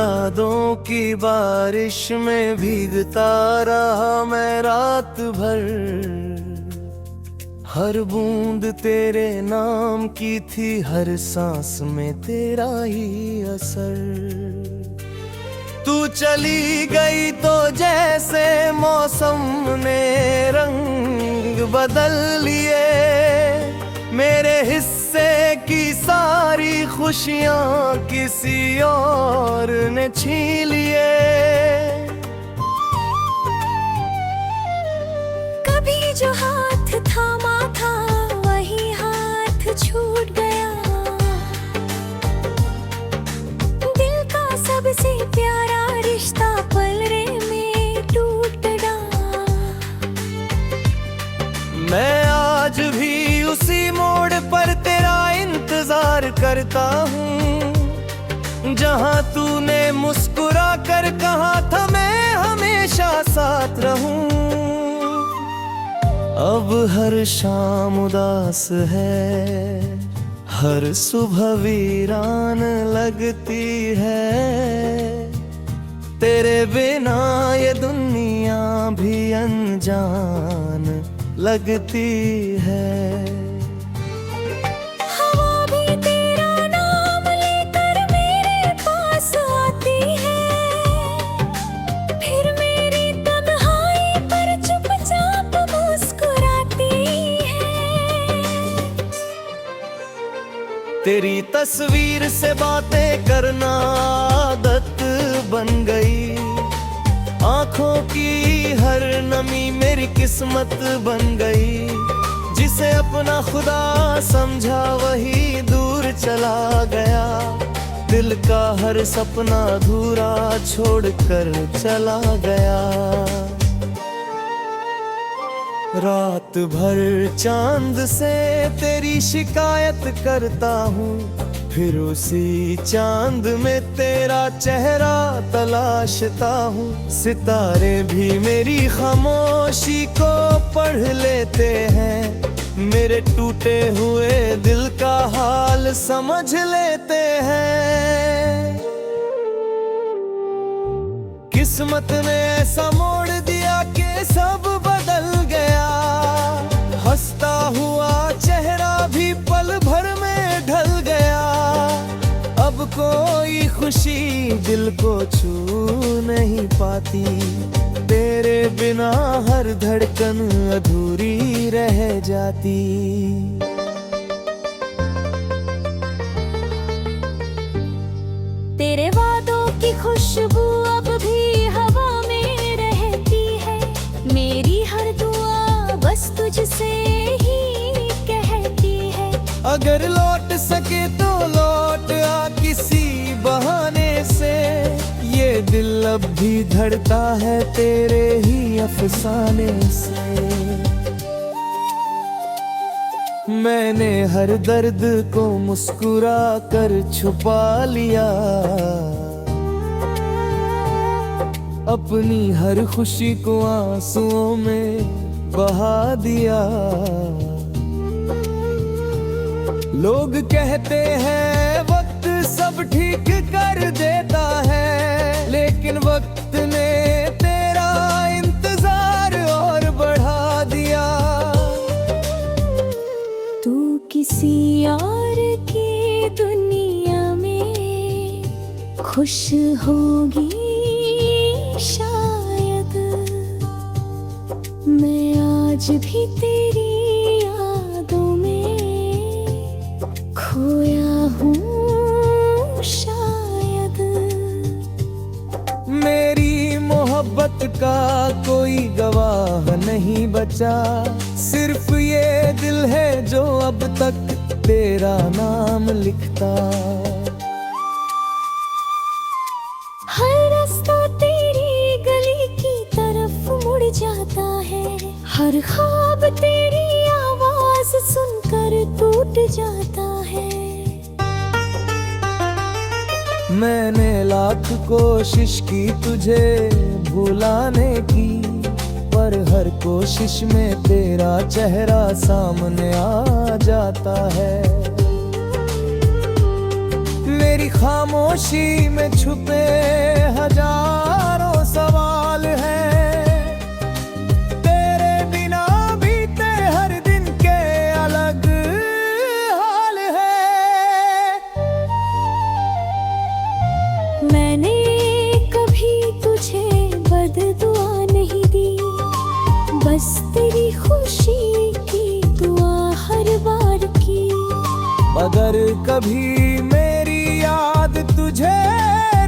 यादों की बारिश में भीगता रहा मैं रात भर। हर बूंद तेरे नाम की थी, हर सांस में तेरा ही असर। तू चली गई तो जैसे मौसम ने रंग बदल लिए, मेरे हिस्से की सारी खुशियां किसी और ने छीन लिए। कभी जो हाथ थामा था वही हाथ छूट गया, दिल का सबसे प्यारा रिश्ता पलरे में टूट गया। मैं आज भी उसी मोड़ पर तेरा इंतजार करता हूँ, जहाँ तूने मुस्कुरा कर कहा था मैं हमेशा साथ रहूं। अब हर शाम उदास है, हर सुबह वीरान लगती है। तेरे बिना ये दुनिया भी अनजान लगती है। हवा भी तेरा नाम लेकर मेरे पास आती है, फिर मेरी तन्हाई पर चुपचाप मुस्कुराती है। तेरी तस्वीर से बातें करना आदत बन गई, आंखों की हर नमी मेरी किस्मत बन गई। जिसे अपना खुदा समझा वही दूर चला गया, दिल का हर सपना अधूरा छोड़कर चला गया। रात भर चांद से तेरी शिकायत करता हूँ, फिर उसी चांद में तेरा चेहरा तलाशता हूँ। सितारे भी मेरी खामोशी को पढ़ लेते हैं, मेरे टूटे हुए दिल का हाल समझ लेते हैं। किस्मत ने ऐसा मोड़ दिया कि सब बदल गया, हंसता हुआ चेहरा भी पल भर में ढल गया। अब कोई खुशी दिल को छू नहीं पाती, तेरे बिना हर धड़कन अधूरी रह जाती। तेरे वादों की खुशबू अब भी हवा में रहती है, मेरी हर दुआ बस तुझसे ही कहती है। अगर लौट सके तो लौट आ किसी बहाने से, ये दिल अब भी धड़ता है तेरे ही अफसाने से। मैंने हर दर्द को मुस्कुरा कर छुपा लिया, अपनी हर खुशी को आंसुओं में बहा दिया। लोग कहते हैं वक्त सब ठीक कर देता है, लेकिन वक्त ने तेरा इंतजार और बढ़ा दिया। तू किसी और की दुनिया में खुश होगी शायद, मैं आज भी तेरी यादों में खोया हूँ शायद। मेरी मोहब्बत का कोई गवाह नहीं बचा, सिर्फ ये दिल है जो अब तक तेरा नाम लिखता। हर रास्ता तेरी गली की तरफ मुड़ जाता है, हर ख्वाब तेरी आवाज सुनकर टूट जाता है। मैंने लाख कोशिश की तुझे भुलाने की, पर हर कोशिश में तेरा चेहरा सामने आ जाता है। मेरी खामोशी में छुपे हजारों सवाल हैं। तेरे बिना बीते हर दिन के अलग हाल है। मैंने कभी तुझे बददुआ नहीं दी, बस तेरी खुशी की दुआ हर बार की। अगर कभी मेरी याद तुझे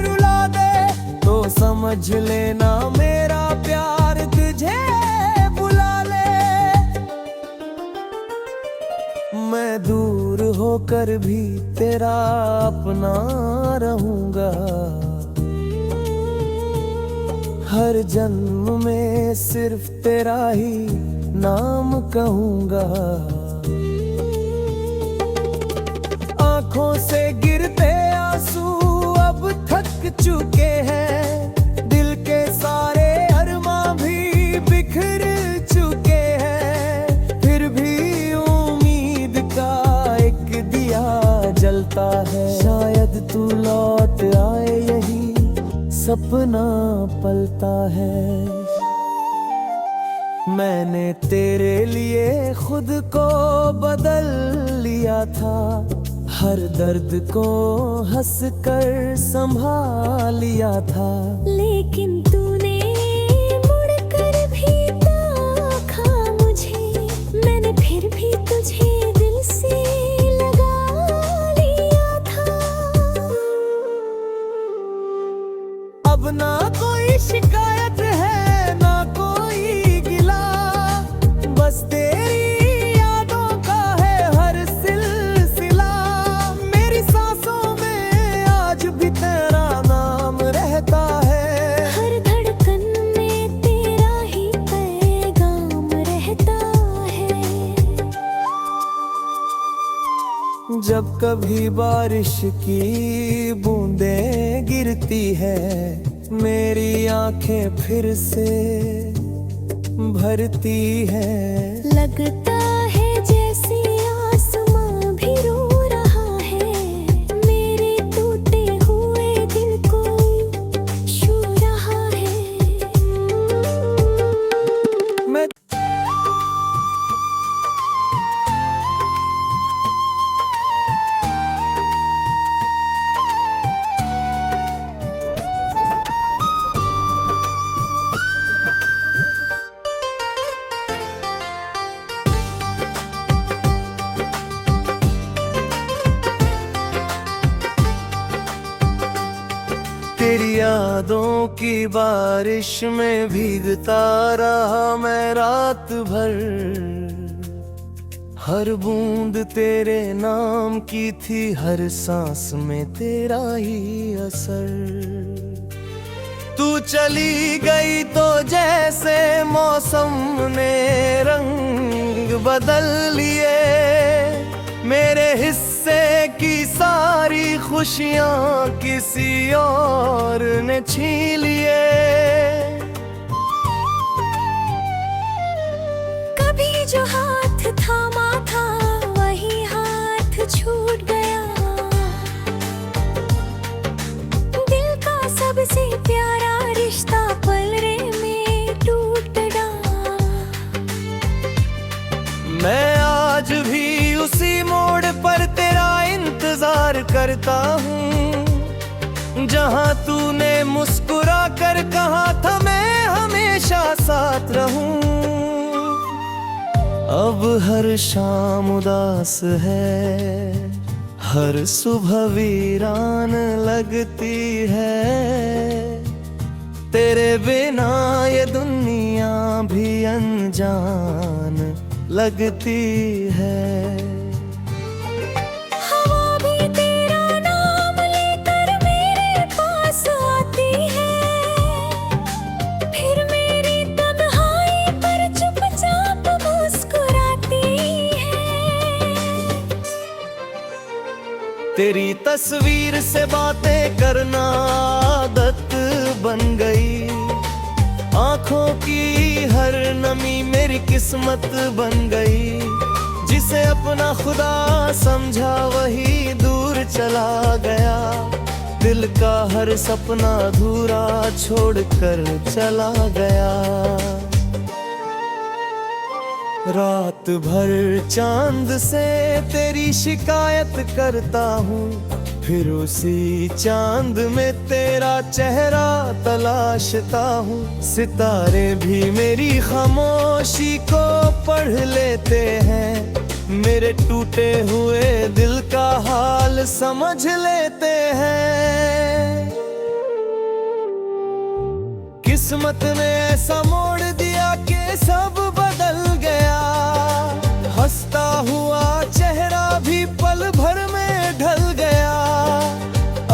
रुला दे तो समझ लेना मेरा प्यार तुझे बुला ले। मैं दूर होकर भी तेरा अपना रहूंगा, हर जन्म में सिर्फ तेरा ही नाम कहूंगा। आँखों से गिरते आंसू अब थक चुके हैं, दिल के सारे अरमां भी बिखर चुके हैं। फिर भी उम्मीद का एक दिया जलता है, शायद तू लौट आए यही सपना पलता है। मैंने तेरे लिए खुद को बदल लिया था, हर दर्द को हंसकर संभाल लिया था। लेकिन तूने मुड़कर भी देखा मुझे, मैंने फिर भी तुझे दिल से लगा लिया था। अब ना कोई शिकायत है ना कोई गिला, बस तेरी यादों का है हर सिलसिला। मेरी सांसों में आज भी तेरा नाम रहता है, हर धड़कन में तेरा ही पैगाम रहता है। जब कभी बारिश की बूंदें गिरती है, मेरी आंखें फिर से भरती है। लगता है जैसे आसमां भी रो रहा है, मेरे टूटे हुए दिल को छू रहा है। मैं तेरी यादों की बारिश में भीगता रहा मैं रात भर, हर बूंद तेरे नाम की थी, हर सांस में तेरा ही असर। तू चली गई तो जैसे मौसम ने रंग बदल लिए, मेरे हिस्से की सारी खुशियां किसी और ने छीन लिए। कभी जो हाथ थामा था वही हाथ छूट गया, दिल का सबसे प्यारा रिश्ता पलरे में टूट गया। मैं आज भी उसी मोड़ पर तेरा इंतजार करता हूँ, जहाँ तूने मुस्कुरा कर कहा था मैं हमेशा साथ रहूं। अब हर शाम उदास है, हर सुबह वीरान लगती है, तेरे बिना ये दुनिया भी अनजान लगती है। हवा भी तेरा नाम लेकर मेरे पास आती है, फिर मेरी तन्हाई पर चुपचाप मुस्कुराती है। तेरी तस्वीर से बातें करना आदत बन गई, आंखों की हर नमी मेरी किस्मत बन गई। जिस जिसे अपना खुदा समझा वही दूर चला गया। दिल का हर सपना अधूरा छोड़कर चला गया। रात भर चांद से तेरी शिकायत करता हूँ, फिर उसी चांद में तेरा चेहरा तलाशता हूँ। सितारे भी मेरी खामोशी को पढ़ लेते हैं, मेरे टूटे हुए दिल का हाल समझ लेते हैं। किस्मत ने ऐसा मोड़ दिया कि सब बदल गया। हंसता हुआ चेहरा भी पल भर में ढल गया।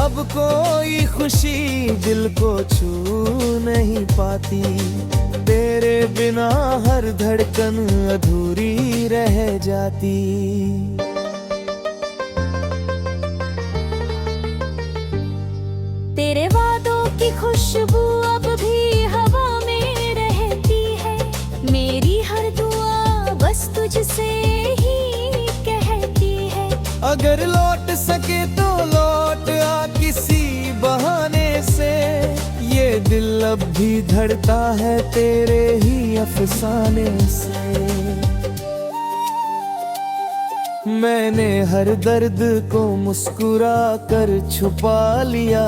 अब कोई खुशी दिल को छू नहीं पाती, तेरे बिना हर धड़कन अधूरी रह जाती। तेरे वादों की खुशबू अब भी हवा में रहती है। मेरी हर दुआ बस तुझसे ही कहती है। अगर लौट सके तो लौट आ किसी बहाने से, ये दिल अब भी धड़ता है तेरे ही अफसाने से। मैंने हर दर्द को मुस्कुरा कर छुपा लिया,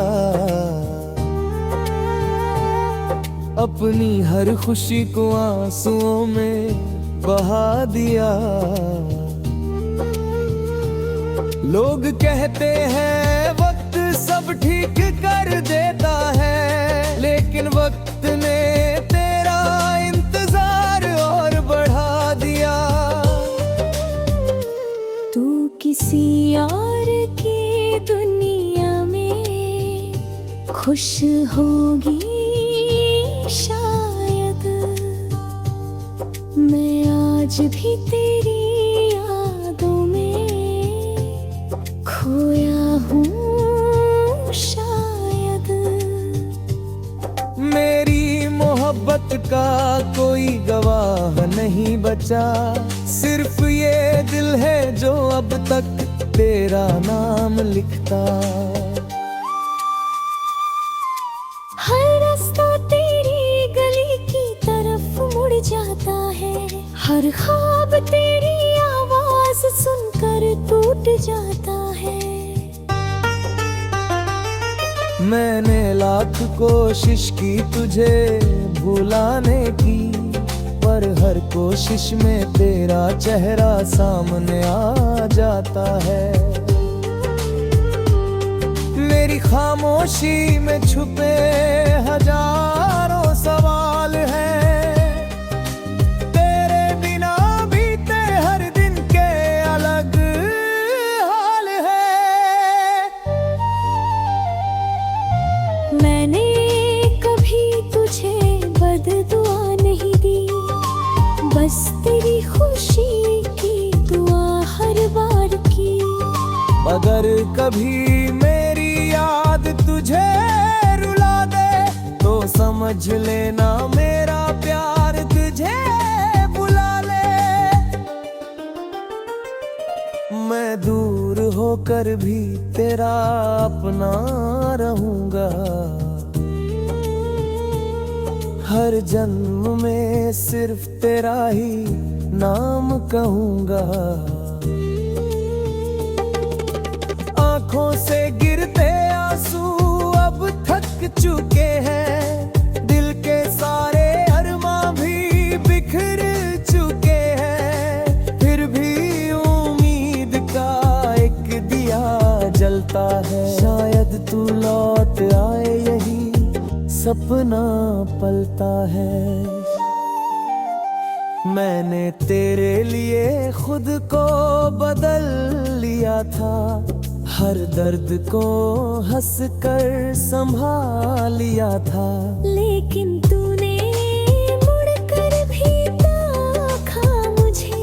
अपनी हर खुशी को आंसुओं में बहा दिया। लोग कहते हैं वक्त सब ठीक कर देता है, लेकिन वक्त ने तेरा इंतजार और बढ़ा दिया। तू किसी और की दुनिया में खुश होगी शायद, मैं आज भी तेरी यादों में खोया हूँ शायद। मेरी मोहब्बत का कोई गवाह नहीं बचा, सिर्फ ये दिल है जो अब तक तेरा नाम लिखता। हर रास्ता तेरी गली की तरफ मुड़ जाता है, हर ख्वाब तेरी आवाज सुनकर टूट जाता है। मैंने लाख कोशिश की तुझे भुलाने की, पर हर कोशिश में तेरा चेहरा सामने आ जाता है। मेरी खामोशी में छुपे हजारों सवाल हैं, तेरे बिना बीते हर दिन के अलग हाल है। मैंने कभी तुझे बददुआ नहीं दी, बस तेरी खुशी की दुआ हर बार की। अगर कभी मेरी याद तुझे रुला दे, तो समझ लेना मेरा प्यार तुझे बुला ले। मैं दूर होकर भी तेरा अपना रहूंगा, हर जन्म में सिर्फ तेरा ही नाम कहूंगा। आंखों से गिरते आंसू अब थक चुके हैं, दिल के सारे अरमां भी बिखर चुके हैं। फिर भी उम्मीद का एक दिया जलता है, शायद तू लौट आए यही सपना पलता है। मैंने तेरे लिए खुद को बदल लिया था, हर दर्द को हंसकर संभाल लिया था। लेकिन तूने मुड़कर भी देखा मुझे,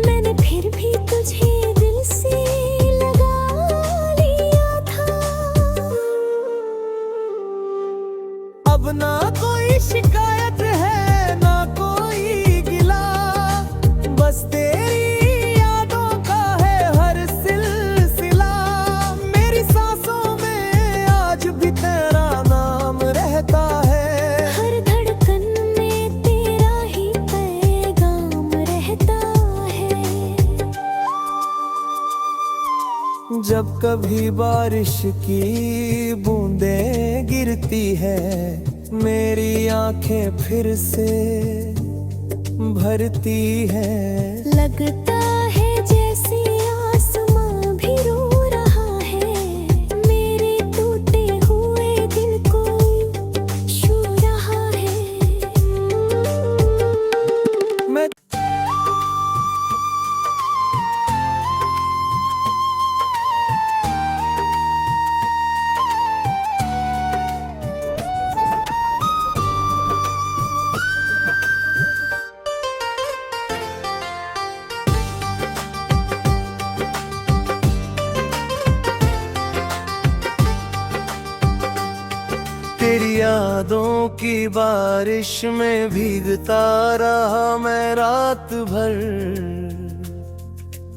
मैंने फिर भी तुझे दिल से लगा लिया था। अब ना कोई शिकायत है ना कोई गिला, बस तेरी यादों जब कभी बारिश की बूंदें गिरती है, मेरी आंखें फिर से भरती है। लगता है जैसे आसमां भी रो रहा है, मेरे टूटे हुए दिल को छू रहा है। मैं तेरी यादों की बारिश में भीगता रहा मैं रात भर।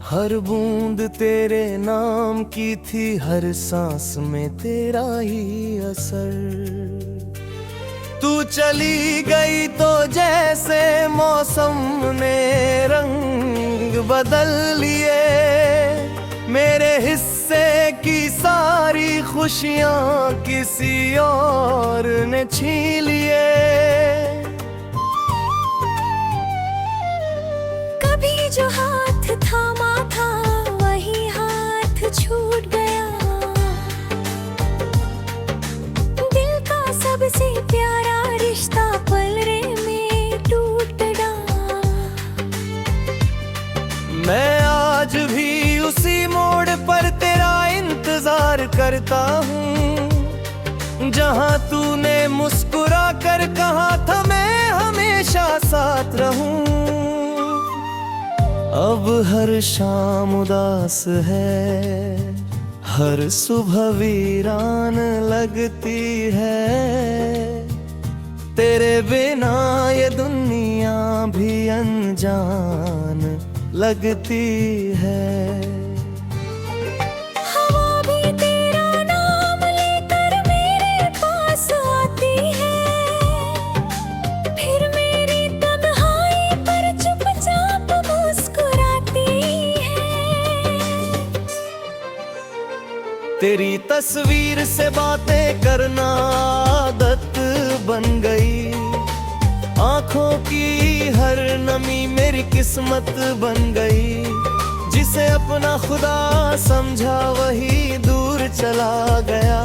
हर बूंद तेरे नाम की थी, हर सांस में तेरा ही असर। तू चली गई तो जैसे मौसम ने रंग बदल लिए, मेरे हिस्से की सारी खुशियां किसी और ने छीन लिए। कभी जो हाथ थामा था वही हाथ छूट गया, दिल का सबसे प्यारा रिश्ता पलरे में टूट गया। मैं आज भी उसी मोड़ पर तेरा इंतजार करता हूँ, जहाँ तूने मुस्कुरा कर कहा था मैं हमेशा साथ रहूं। अब हर शाम उदास है, हर सुबह वीरान लगती है। तेरे बिना ये दुनिया भी अनजान लगती है। हवा भी तेरा नाम लेकर मेरे पास आती है, फिर मेरी तन्हाई पर चुपचाप मुस्कुराती है। तेरी तस्वीर से बातें करना आदत बन गई, आंखों की हर नमी मेरी किस्मत बन गई। जिसे अपना खुदा समझा वही दूर चला गया,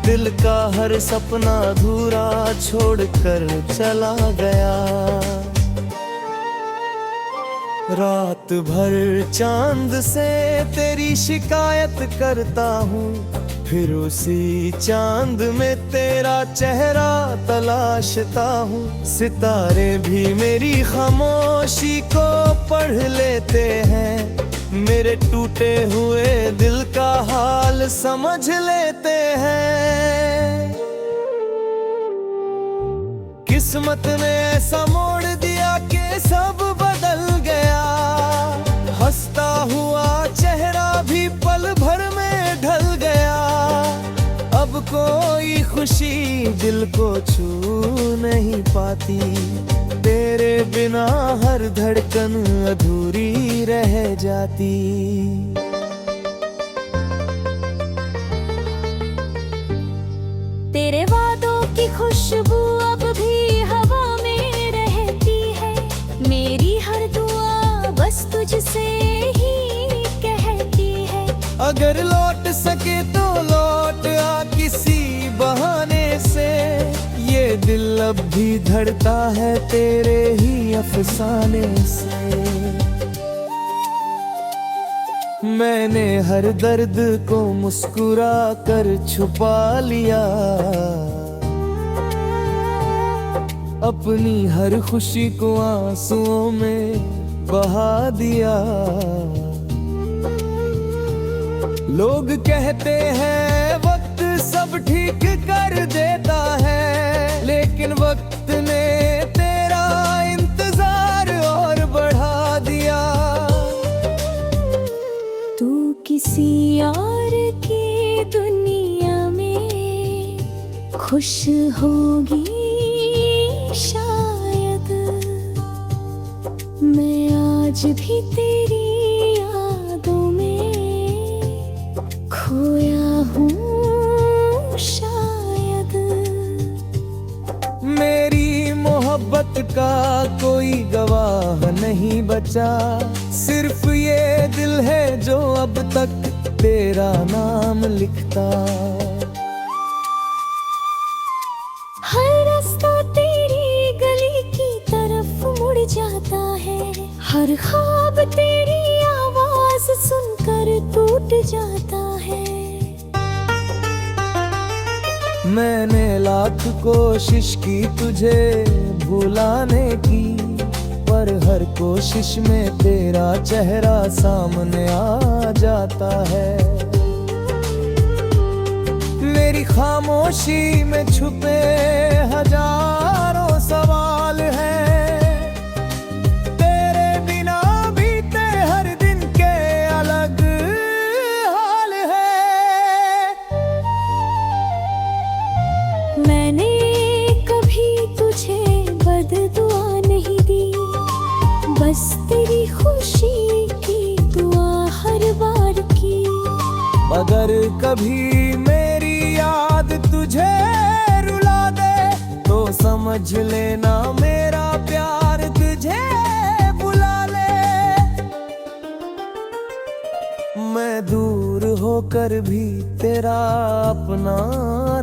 दिल का हर सपना अधूरा छोड़कर चला गया। रात भर चांद से तेरी शिकायत करता हूँ, फिर उसी चांद में तेरा चेहरा तलाशता हूँ। सितारे भी मेरी खामोशी को पढ़ लेते हैं, मेरे टूटे हुए दिल का हाल समझ लेते हैं। किस्मत ने ऐसा मोड़ दिया कि सब बदल गया, हंसता हुआ चेहरा भी पल भर में ढल गया। अब कोई खुशी दिल को छू नहीं पाती, तेरे बिना हर धड़कन अधूरी रह जाती। तेरे वादों की खुशबू अब भी हवा में रहती है, मेरी हर दुआ बस तुझसे ही कहती है। अगर लौट सके तो लौट आ किसी बहाने से, ये दिल अब भी धड़ता है तेरे ही अफसाने से। मैंने हर दर्द को मुस्कुरा कर छुपा लिया, अपनी हर खुशी को आंसुओं में बहा दिया। लोग कहते हैं वक्त सब ठीक कर देता है, लेकिन वक्त ने तेरा इंतजार और बढ़ा दिया। तू किसी और की दुनिया में खुश होगी शायद, मैं आज भी तेरी यादों में वक्त का कोई गवाह नहीं बचा, सिर्फ ये दिल है जो अब तक तेरा नाम लिखता। हर रास्ता तेरी गली की तरफ मुड़ जाता है, हर ख्वाब तेरी आवाज सुनकर टूट जाता है। मैंने लाख कोशिश की तुझे भुलाने की, पर हर कोशिश में तेरा चेहरा सामने आ जाता है। मेरी खामोशी में छुपे हजारों सवाल हैं, तेरे बिना बीते हर दिन के अलग हाल है। मैंने कभी तुझे बददुआ नहीं दी, बस तेरी खुशी की दुआ हर बार की। अगर कभी मेरी याद तुझे रुला दे, तो समझ लेना मेरा प्यार तुझे बुला ले। मैं दूर होकर भी तेरा अपना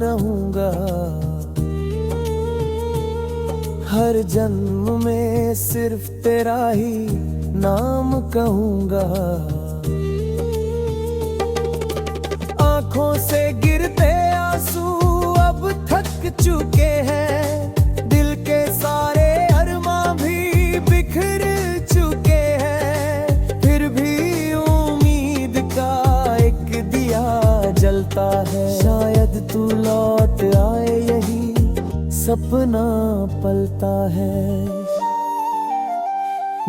रहूंगा, हर जन्म में सिर्फ तेरा ही नाम कहूंगा। आंखों से गिरते आंसू अब थक चुके हैं, दिल के सारे अरमां भी बिखर चुके हैं, फिर भी उम्मीद का एक दिया जलता है। शायद तू लौट आए, यही सपना पलता है।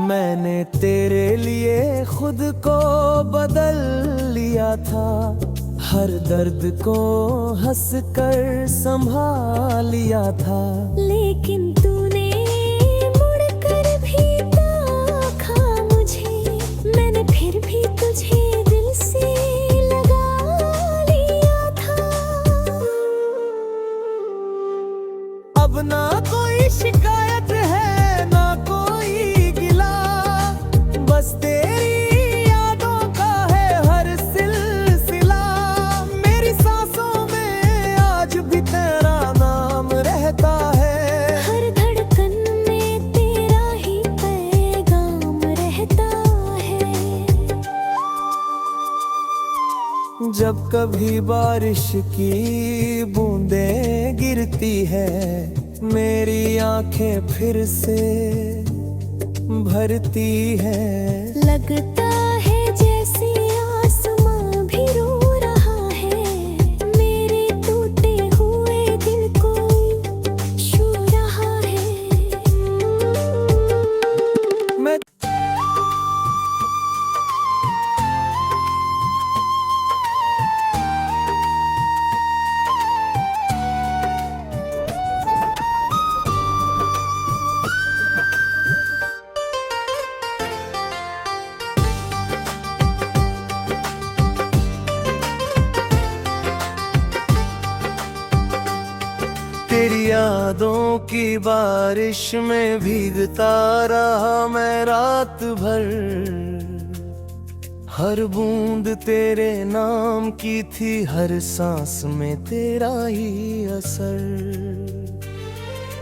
मैंने तेरे लिए खुद को बदल लिया था, हर दर्द को हंसकर संभाल लिया था। लेकिन तूने मुड़कर भी देखा मुझे, मैंने फिर भी तुझे दिल से लगा लिया था। अब ना कोई शिकायत है ना कोई गिला, बस तेरी यादों का है हर सिलसिला। मेरी सांसों में आज भी तेरा नाम रहता है, हर धड़कन में तेरा ही पैगाम रहता है। जब कभी बारिश की बूंदें गिरती है, मेरी आंखें फिर से भरती है। लगता है जैसे आसमां भी रो रहा है, मेरे टूटे हुए दिल को छू रहा है। मैं तेरी यादों की बारिश में भीगता रहा मैं रात भर, हर बूंद तेरे नाम की थी, हर सांस में तेरा ही असर।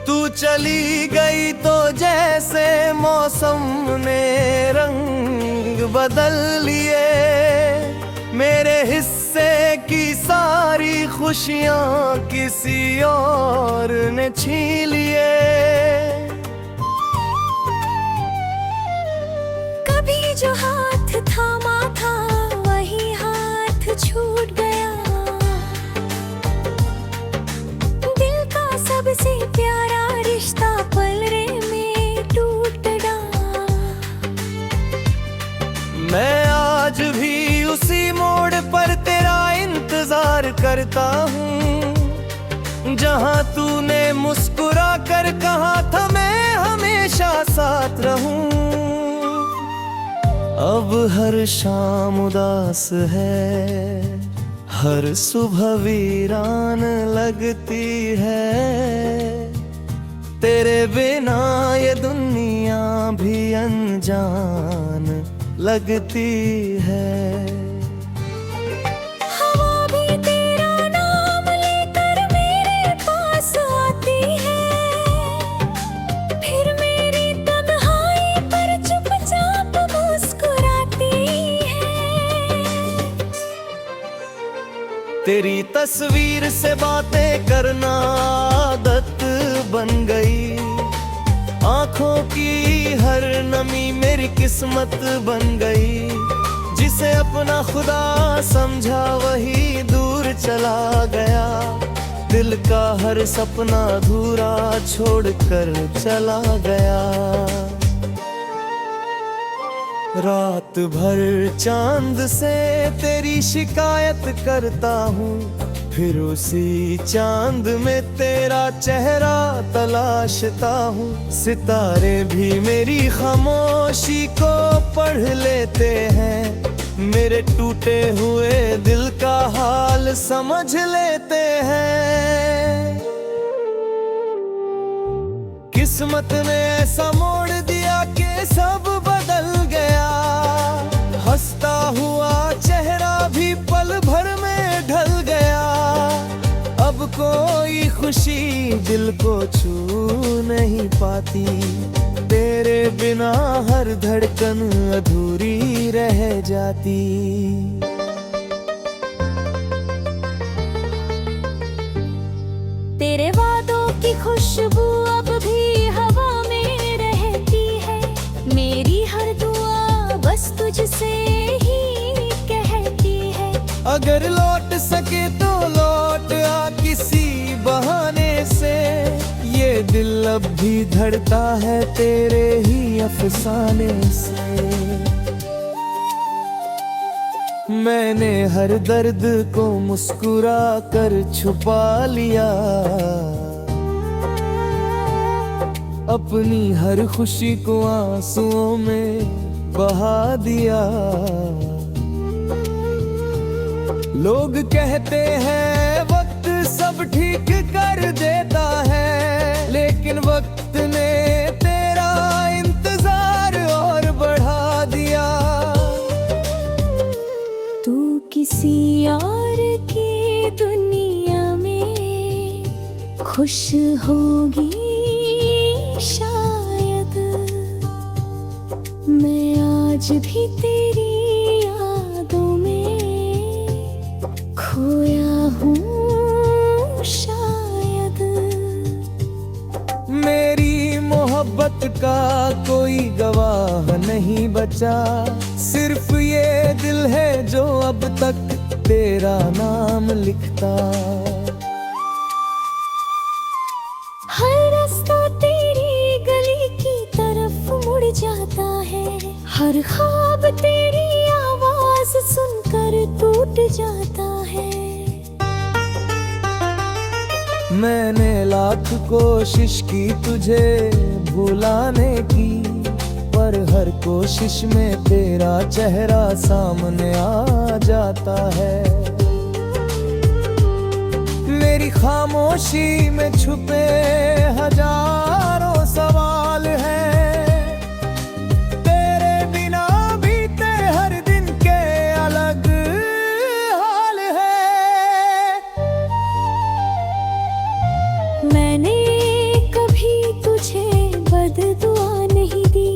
तू चली गई तो जैसे मौसम ने रंग बदल लिए, मेरे हिस्से की सारी खुशियां किसी और ने छीन लिए। कभी जो हाथ थामा था वही हाथ छूट गया, दिल का सबसे प्यारा रिश्ता पलरे में टूट गया। मैं आज भी उसी मोड़ पर तेरा इंतजार करता हूँ, जहाँ तूने मुस्कुरा कर कहा था मैं हमेशा साथ रहूं। अब हर शाम उदास है, हर सुबह वीरान लगती है, तेरे बिना ये दुनिया भी अनजान लगती है। हवा भी तेरा नाम लेकर मेरे पास आती है, फिर मेरी तन्हाई पर चुपचाप मुस्कुराती है। तेरी तस्वीर से बातें करना आदत बन गई, आंखों की हर नमी मेरी किस्मत बन गई। जिसे अपना खुदा समझा वही दूर चला गया, दिल का हर सपना अधूरा छोड़कर चला गया। रात भर चांद से तेरी शिकायत करता हूँ, फिर उसी चांद में तेरा चेहरा तलाशता हूँ। सितारे भी मेरी खामोशी को पढ़ लेते हैं, मेरे टूटे हुए दिल का हाल समझ लेते हैं। किस्मत ने ऐसा मोड़ दिया कि सब बदल गया, हंसता हुआ चेहरा भी पल भर में ढल गया। अब कोई खुशी दिल को छू नहीं पाती, तेरे बिना हर धड़कन अधूरी रह जाती। तेरे वादों की खुशबू अब भी हवा में रहती है, मेरी हर दुआ बस तुझसे ही कहती है। अगर लौट सके तो लौट आ किसी बहाने से, ये दिल अब भी धड़ता है तेरे ही अफसाने से। मैंने हर दर्द को मुस्कुरा कर छुपा लिया, अपनी हर खुशी को आंसुओं में बहा दिया। लोग कहते हैं वक्त सब ठीक कर देता है, लेकिन वक्त ने तेरा इंतजार और बढ़ा दिया। तू किसी और की दुनिया में खुश होगी शायद, मैं आज भी तेरी यादों में खोया हूँ शायद। मेरी मोहब्बत का कोई गवाह नहीं बचा, सिर्फ ये दिल है जो अब तक तेरा नाम लिखता। हर रास्ता तेरी गली की तरफ मुड़ जाता है, हर ख्वाब तेरी आवाज सुनकर टूट जाता है। मैंने लाख कोशिश की तुझे भुलाने की, पर हर कोशिश में तेरा चेहरा सामने आ जाता है। मेरी खामोशी में छुपे हजारों सवाल हैं, तेरे बिना बीते हर दिन के अलग हाल है। मैंने कभी तुझे बददुआ नहीं दी,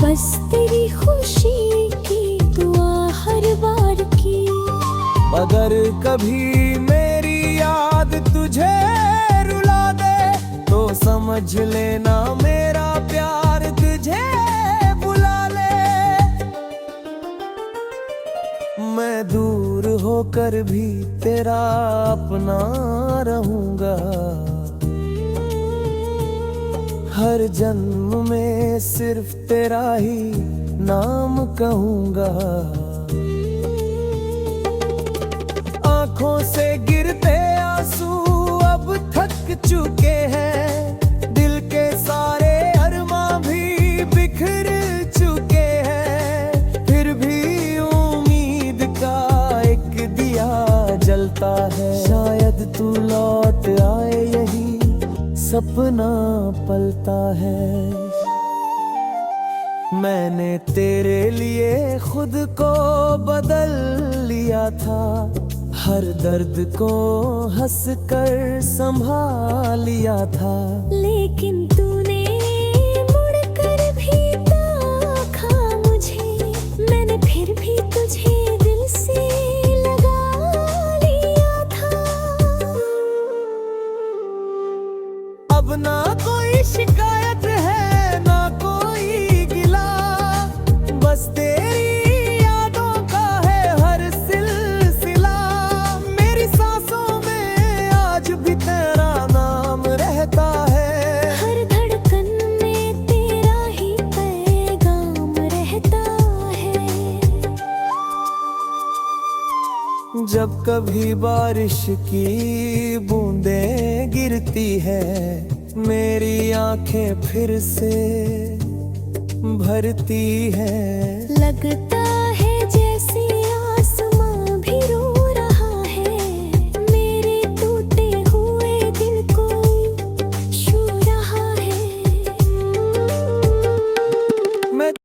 बस तेरी खुशी की दुआ हर बार की। अगर कभी मेरी याद तुझे रुला दे, तो समझ लेना मेरा प्यार तुझे बुला ले। मैं दूर होकर भी तेरा अपना रहूंगा, हर जन्म में सिर्फ तेरा ही नाम कहूंगा। आंखों से गिरते आंसू अब थक चुके हैं, दिल के सारे अरमां भी बिखर चुके हैं। फिर भी उम्मीद का एक दिया जलता है, शायद तू लौट आए यही सपना सपना पलता है। मैंने तेरे लिए खुद को बदल लिया था, हर दर्द को हंसकर संभाल लिया था। लेकिन तूने मुड़कर भी देखा मुझे, मैंने फिर भी तुझे दिल से लगा लिया था। अब ना कोई शिकायत है ना कोई गिला, बस तेरी यादों का है हर सिलसिला। मेरी सांसों में आज भी तेरा नाम रहता है, हर धड़कन में तेरा ही पैगाम रहता है। जब कभी बारिश की बूंदें गिरती है, मेरी आंखें फिर से भरती है। लगता